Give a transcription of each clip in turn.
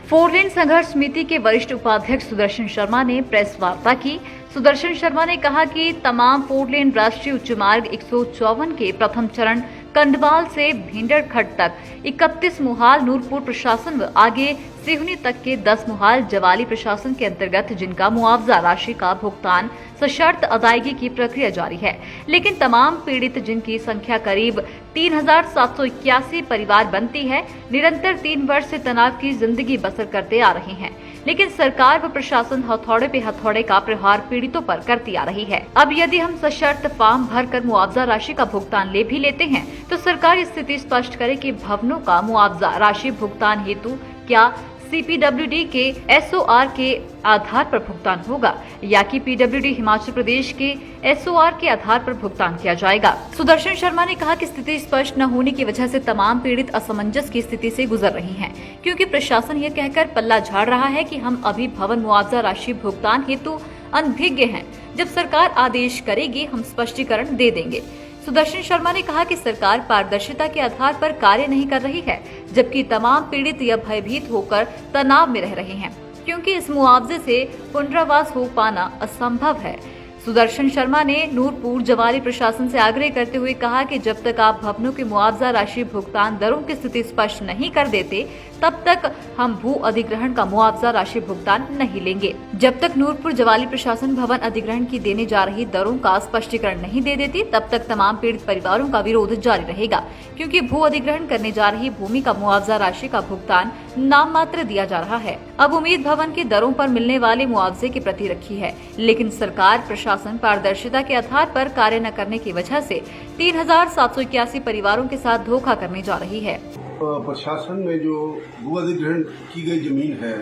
Four lane संघर्ष समिति के वरिष्ठ उपाध्यक्ष सुदर्शन शर्मा ने प्रेस वार्ता की। सुदर्शन शर्मा ने कहा कि तमाम फोर लेन राष्ट्रीय उच्च मार्ग 154 के प्रथम चरण कंडवाल से भेंडरखट तक, 31 मुहाल नूरपुर प्रशासन व आगे सिहुनी तक के 10 मुहाल जवाली प्रशासन के अंतर्गत जिनका मुआवजा राशि का भुगतान सशर्त अदायगी की प्रक्रिया जारी है। लेकिन तमाम पीड़ित, जिनकी संख्या करीब 3781 परिवार बनती है, निरंतर 3 वर्ष से तनाव की जिंदगी बसर करते आ रहे हैं। लेकिन सरकार व प्रशासन हथौड़े पे हथौड़े का प्रहार पीड़ितों पर करती आ रही है। अब यदि हम सशर्त फॉर्म भरकर मुआवजा राशि का भुगतान ले भी लेते हैं तो सरकार स्थिति स्पष्ट करे कि भवनों का मुआवजा राशि भुगतान हेतु क्या सीपीडब्ल्यूडी के एसओआर के आधार पर भुगतान होगा या कि पीडब्ल्यूडी हिमाचल प्रदेश के एसओआर के आधार पर भुगतान किया जाएगा। सुदर्शन शर्मा ने कहा कि स्थिति स्पष्ट न होने की वजह से तमाम पीड़ित असमंजस की स्थिति से गुजर रही हैं, क्योंकि प्रशासन यह कहकर पल्ला झाड़ रहा है कि हम अभी भवन मुआवजा राशि भुगतान हेतु अनभिज्ञ हैं, जब सरकार आदेश करेगी हम स्पष्टीकरण दे देंगे। सुदर्शन शर्मा ने कहा कि सरकार पारदर्शिता के आधार पर कार्य नहीं कर रही है, जबकि तमाम पीड़ित या भयभीत होकर तनाव में रह रहे हैं, क्योंकि इस मुआवजे से पुनरावास हो पाना असंभव है। सुदर्शन शर्मा ने नूरपुर जवाली प्रशासन से आग्रह करते हुए कहा कि जब तक आप भवनों की मुआवजा राशि भुगतान दरों की स्थिति स्पष्ट नहीं कर देते, तब तक हम भू अधिग्रहण का मुआवजा राशि भुगतान नहीं लेंगे। जब तक नूरपुर जवाली प्रशासन भवन अधिग्रहण की देने जा रही दरों का स्पष्टीकरण नहीं दे देती, तब तक तमाम पीड़ित परिवारों का विरोध जारी रहेगा, क्योंकि भू अधिग्रहण करने जा रही भूमि का मुआवजा राशि का भुगतान नाम मात्र दिया जा रहा है। अब उम्मीद भवन की दरों पर मिलने वाले मुआवजे के प्रति रखी है, लेकिन सरकार प्रशासन पारदर्शिता के आधार पर कार्य न करने की वजह से 3781 परिवारों के साथ धोखा करने जा रही है। प्रशासन में जो भू अधिग्रहण की गई जमीन है,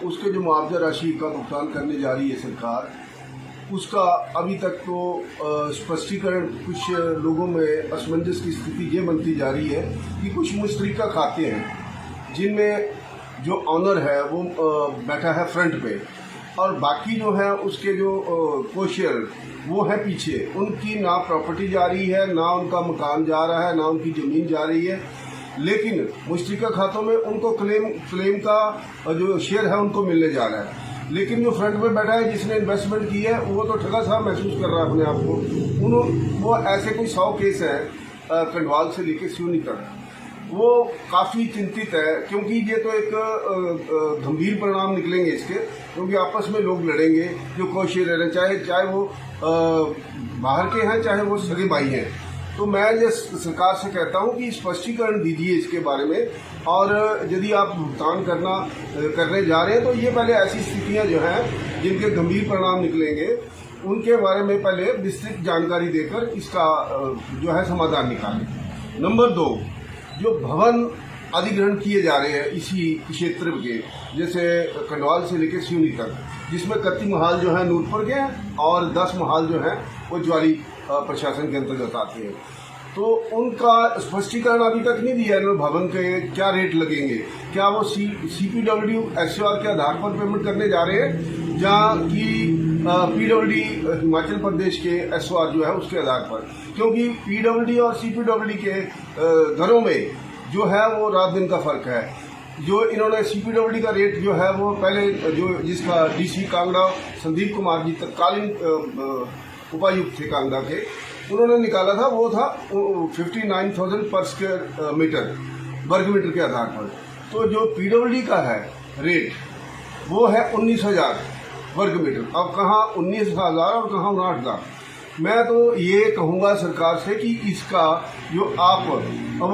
उसके जो मुआवजा राशि का भुगतान करने जा रही है सरकार, उसका अभी तक तो स्पष्टीकरण कुछ लोगों में असमंजस की स्थिति ये बनती जा रही है कि कुछ मुश्तरका खाते हैं जिनमें जो ऑनर है वो बैठा है फ्रंट पे और बाकी जो है उसके जो कोशियर वो है पीछे। उनकी ना प्रॉपर्टी जा रही है, ना उनका मकान जा रहा है, ना उनकी ज़मीन जा रही है, लेकिन मुश्तरका खातों में उनको क्लेम का जो शेयर है उनको मिलने जा रहा है। लेकिन जो फ्रंट में बैठा है जिसने इन्वेस्टमेंट की है वो तो ठगा सा महसूस कर रहा है अपने आप को। वो ऐसे कोई 100 केस है कंडवाल से लेकर सिहुनी तक, वो काफ़ी चिंतित है, क्योंकि ये तो एक गंभीर परिणाम निकलेंगे इसके, क्योंकि आपस में लोग लड़ेंगे जो कोशिश रह रहे, चाहे वो बाहर के हैं चाहे वो सगे भाई हैं। तो मैं ये सरकार से कहता हूँ कि स्पष्टीकरण दीजिए इसके बारे में, और यदि आप भुगतान करने जा रहे हैं तो ये पहले ऐसी स्थितियाँ जो हैं जिनके गंभीर परिणाम निकलेंगे उनके बारे में पहले विस्तृत जानकारी देकर इसका जो है समाधान निकालें। नंबर 2, जो भवन अधिग्रहण किए जा रहे हैं इसी क्षेत्र के, जैसे कंडवाल से लेकर सिहुनी तक, जिसमें 31 महाल जो है नूरपुर के हैं और 10 महाल जो हैं वो ज्वाली प्रशासन के अंतर्गत आते हैं, तो उनका स्पष्टीकरण अभी तक नहीं दिया है। भवन के क्या रेट लगेंगे, क्या वो सीपीडब्ल्यू एसओआर के आधार पर पेमेंट करने जा रहे हैं या कि पीडब्ल्यूडी हिमाचल प्रदेश के एसओआर जो है उसके आधार पर, क्योंकि पीडब्ल्यूडी और सीपीडब्ल्यूडी के घरों में जो है वो रात दिन का फर्क है। जो इन्होंने सीपीडब्ल्यूडी का रेट जो है वो पहले जो जिसका डीसी कांगड़ा संदीप कुमार जी तत्कालीन उपायुक्त थे कांगड़ा के, उन्होंने निकाला था, वो था 59,000 पर स्क्वायर मीटर वर्ग मीटर के आधार पर। तो जो पीडब्ल्यूडी का है रेट वो है 19,000 वर्ग मीटर। अब कहाँ 19,000 और कहाँ 59,000। मैं तो ये कहूँगा सरकार से कि इसका जो आप अब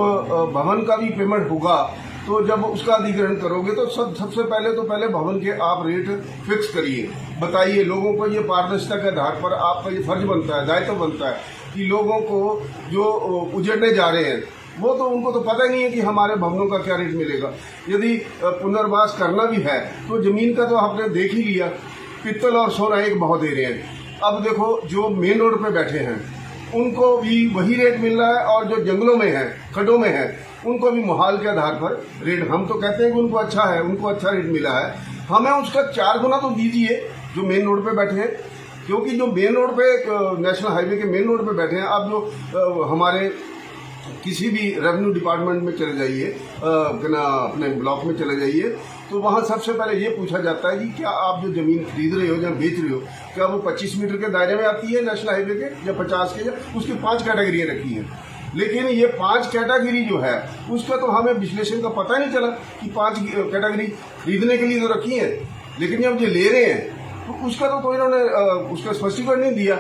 भवन का भी पेमेंट होगा, तो जब उसका अधिग्रहण करोगे तो सबसे पहले भवन के आप रेट फिक्स करिए, बताइए लोगों को। ये पारदर्शिता के आधार पर आपका ये फर्ज बनता है, दायित्व बनता है कि लोगों को जो उजड़ने जा रहे हैं वो तो उनको तो पता ही नहीं है कि हमारे भवनों का क्या रेट मिलेगा। यदि पुनर्वास करना भी है तो जमीन का तो आपने देख ही लिया, पित्तल और सोना एक भाव दे रहे हैं। अब देखो जो मेन रोड पे बैठे हैं उनको भी वही रेट मिल रहा है, और जो जंगलों में है, खड्डों में है, उनको भी मुहाल के आधार पर रेट। हम तो कहते हैं कि उनको अच्छा है, उनको अच्छा रेट मिला है, हमें उसका 4 गुना तो दीजिए जो मेन रोड पे बैठे हैं, क्योंकि जो मेन रोड पे नेशनल हाईवे के मेन रोड पे बैठे हैं, आप जो हमारे किसी भी रेवेन्यू डिपार्टमेंट में चले जाइए, अपने ब्लॉक में चले जाइए, तो वहाँ सबसे पहले ये पूछा जाता है कि क्या आप जो जमीन खरीद रहे हो या बेच रहे हो, क्या वो 25 मीटर के दायरे में आती है नेशनल हाईवे के, या 50 के, या उसकी 5 कैटेगरियाँ रखी हैं। लेकिन ये 5 कैटेगरी जो है उसका तो हमें विश्लेषण का पता नहीं चला कि 5 कैटेगरी खरीदने के लिए तो रखी है, लेकिन जब ये ले रहे हैं तो उसका तो इन्होंने उसका स्पष्टीकरण नहीं दिया।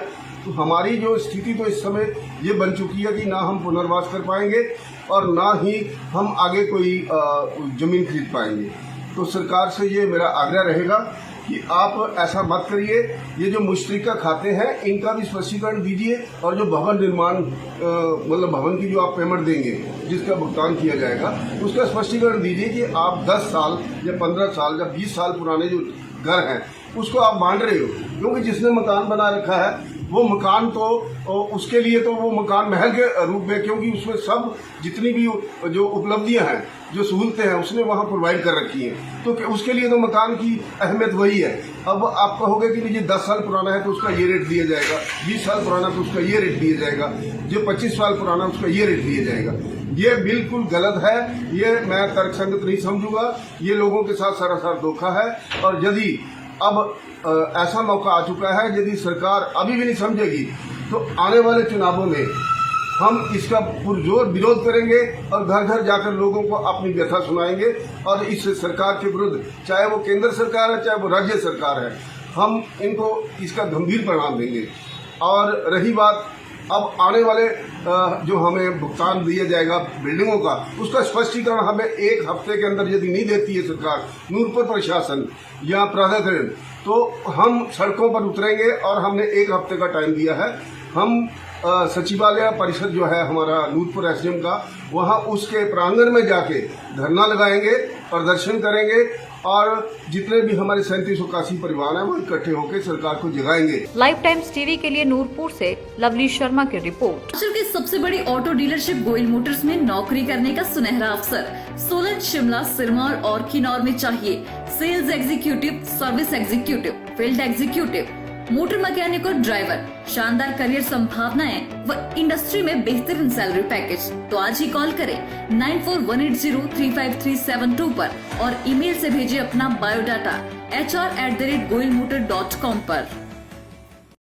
तो हमारी जो स्थिति तो इस समय ये बन चुकी है कि ना हम पुनर्वास कर पाएंगे और ना ही हम आगे कोई जमीन खरीद पाएंगे। तो सरकार से ये मेरा आग्रह रहेगा कि आप ऐसा मत करिए, ये जो मुश्तरका खाते हैं इनका भी स्पष्टीकरण दीजिए, और जो भवन निर्माण मतलब भवन की जो आप पेमेंट देंगे, जिसका भुगतान किया जाएगा, उसका स्पष्टीकरण दीजिए कि आप 10 साल या 15 साल या 20 साल पुराने जो घर हैं उसको आप बांट रहे हो। क्योंकि जिसने मकान बना रखा है वो मकान तो उसके लिए तो वो मकान महल के रूप में, क्योंकि उसमें सब जितनी भी जो उपलब्धियां हैं, जो सहूलतें हैं, उसने वहाँ प्रोवाइड कर रखी हैं, तो उसके लिए तो मकान की अहमियत वही है। अब आप कहोगे कि मुझे 10 साल पुराना है तो उसका ये रेट दिया जाएगा, 20 साल पुराना तो उसका ये रेट दिया जाएगा, जो 25 साल पुराना उसका ये रेट दिया जाएगा। ये बिल्कुल गलत है, ये मैं तर्कसंगत नहीं समझूंगा, ये लोगों के साथ सरासर धोखा है। और यदि अब ऐसा मौका आ चुका है, यदि सरकार अभी भी नहीं समझेगी तो आने वाले चुनावों में हम इसका पुरजोर विरोध करेंगे और घर घर जाकर लोगों को अपनी व्यथा सुनाएंगे, और इस सरकार के विरुद्ध, चाहे वो केंद्र सरकार है चाहे वो राज्य सरकार है, हम इनको इसका गंभीर परिणाम देंगे। और रही बात अब आने वाले जो हमें भुगतान दिया जाएगा बिल्डिंगों का, उसका स्पष्टीकरण हमें 1 हफ्ते के अंदर यदि नहीं देती है सरकार, नूरपुर प्रशासन या प्राधिकरण, तो हम सड़कों पर उतरेंगे। और हमने 1 हफ्ते का टाइम दिया है। हम सचिवालय परिषद जो है हमारा नूरपुर एसडीएम का, वहाँ उसके प्रांगण में जाके धरना लगाएंगे, प्रदर्शन करेंगे, और जितने भी हमारे 3781 परिवार हैं वो इकट्ठे होकर सरकार को जगाएंगे। लाइव टाइम्स टीवी के लिए नूरपुर से लवली शर्मा की रिपोर्ट। हिमाचल की सबसे बड़ी ऑटो डीलरशिप गोयल मोटर्स में नौकरी करने का सुनहरा अवसर सोलन, शिमला, सिरमौर और किन्नौर में चाहिए sales executive, service executive, field executive, motor mechanic और ड्राइवर। शानदार करियर संभावनाएं व इंडस्ट्री में बेहतरीन सैलरी पैकेज। तो आज ही कॉल करें 9418035372 पर और ईमेल से भेजिए अपना बायोडाटा hr@goilmotor.com पर।